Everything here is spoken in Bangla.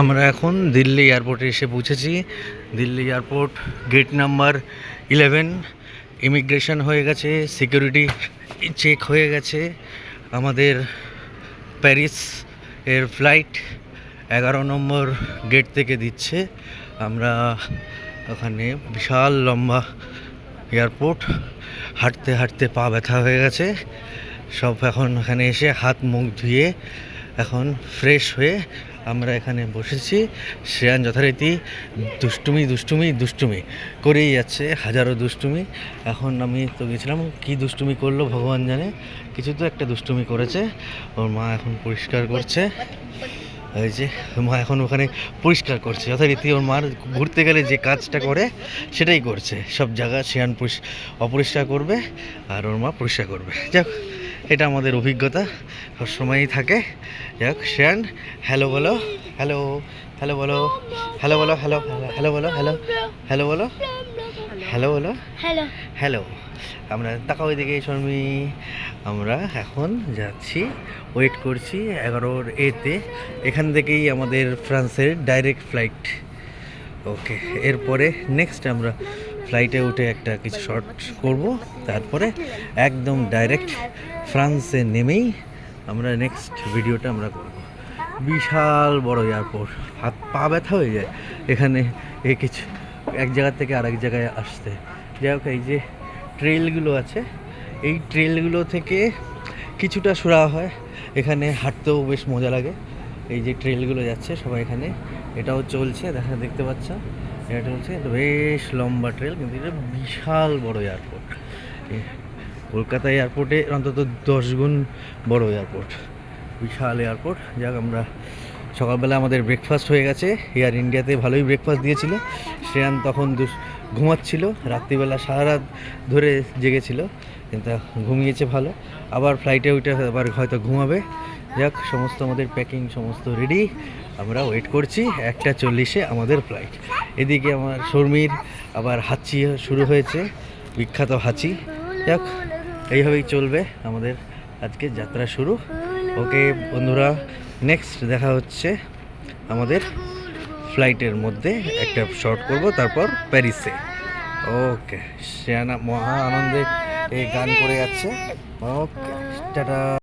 আমরা এখন দিল্লি এয়ারপোর্টে এসে পৌঁছেছি। Delhi airport gate number 11 immigration হয়ে গেছে, সিকিউরিটি চেক হয়ে গেছে। আমাদের প্যারিস এর ফ্লাইট 11 নম্বর গেট থেকে দিচ্ছে। আমরা ওখানে বিশাল লম্বা এয়ারপোর্ট, হাঁটতে হাঁটতে পা ব্যথা হয়ে গেছে সব। এখন এখানে এসে হাত মুখ ধুয়ে এখন ফ্রেশ হয়ে আমরা এখানে বসেছি। শ্রেয়ান যথারীতি দুষ্টুমি করেই যাচ্ছে, হাজারো দুষ্টুমি। এখন আমি তো গেছিলাম, কি দুষ্টুমি করলো ভগবান জানে, কিছু তো একটা দুষ্টুমি করেছে। ওর মা এখন পরিষ্কার করছে, এই যে মা এখন ওখানে পরিষ্কার করছে যথারীতি। ওর মার ঘুরতে গেলে যে কাজটা করে সেটাই করছে, সব জায়গা শ্রেয়ান অপরিষ্কার করবে আর ওর মা পরিষ্কার করবে। যাক, এটা আমাদের অভিজ্ঞতা সবসময়ই থাকে। যাক, শ্রেয়ান হ্যালো বলো, হ্যালো হ্যালো বলো, হ্যালো বলো, হ্যালো হ্যালো বলো, হ্যালো হ্যালো বলো, হ্যালো বলো, হ্যালো হ্যালো। আমরা তাকাও এদিকে শর্মি। আমরা এখন যাচ্ছি, ওয়েট করছি 11 এতে। এখান থেকেই আমাদের ফ্রান্সের ডাইরেক্ট ফ্লাইট। ওকে, এরপরে নেক্সট আমরা ফ্লাইটে উঠে একটা কিছু শর্ট করব, তারপরে একদম ডাইরেক্ট ফ্রান্সে নেমেই আমরা নেক্সট ভিডিওটা আমরা করব। বিশাল বড় এয়ারপোর্ট, হাত পা ব্যথা হয়ে যায় এখানে কিছু এক জায়গা থেকে আরেক জায়গায় আসতে। যাই হোক, এই যে ট্রেলগুলো আছে, এই ট্রেলগুলো থেকে কিছুটা সরা হয়, এখানে হাঁটতেও বেশ মজা লাগে। এই যে ট্রেলগুলো যাচ্ছে সবাই এখানে, এটাও চলছে, দেখতে পাচ্ছ, এটা চলছে। বেশ লম্বা ট্রেল, কিন্তু এটা বিশাল বড় এয়ারপোর্ট। কলকাতা এয়ারপোর্টে অন্তত 10 গুণ বড় এয়ারপোর্ট, বিশাল এয়ারপোর্ট। যাক, আমরা সকালবেলা আমাদের ব্রেকফাস্ট হয়ে গেছে। এয়ার ইন্ডিয়াতে ভালোই ব্রেকফাস্ট দিয়েছিল। শ্রেয়ান তখন ঘুমাচ্ছিল, রাত্রিবেলা সারা রাত ধরে জেগেছিল, কিন্তু ঘুমিয়েছে ভালো। আবার ফ্লাইটে উঠে আবার হয়তো ঘুমাবে। যাক, সমস্ত আমাদের প্যাকিং সমস্ত রেডি, আমরা ওয়েট করছি 1:40 আমাদের ফ্লাইট। এদিকে আমার শর্মির আবার হাঁচি শুরু হয়েছে, বিখ্যাত হাঁচি। যাক, এইভাবেই চলবে আমাদের আজকে যাত্রা শুরু। ওকে বন্ধুরা, নেক্সট দেখা হচ্ছে আমাদের ফ্লাইটের মধ্যে একটা শর্ট করব, তারপর প্যারিসে। ওকে, শ্রেয়ানা মহা আনন্দে এই গান করে যাচ্ছে। ওকে, টাটা।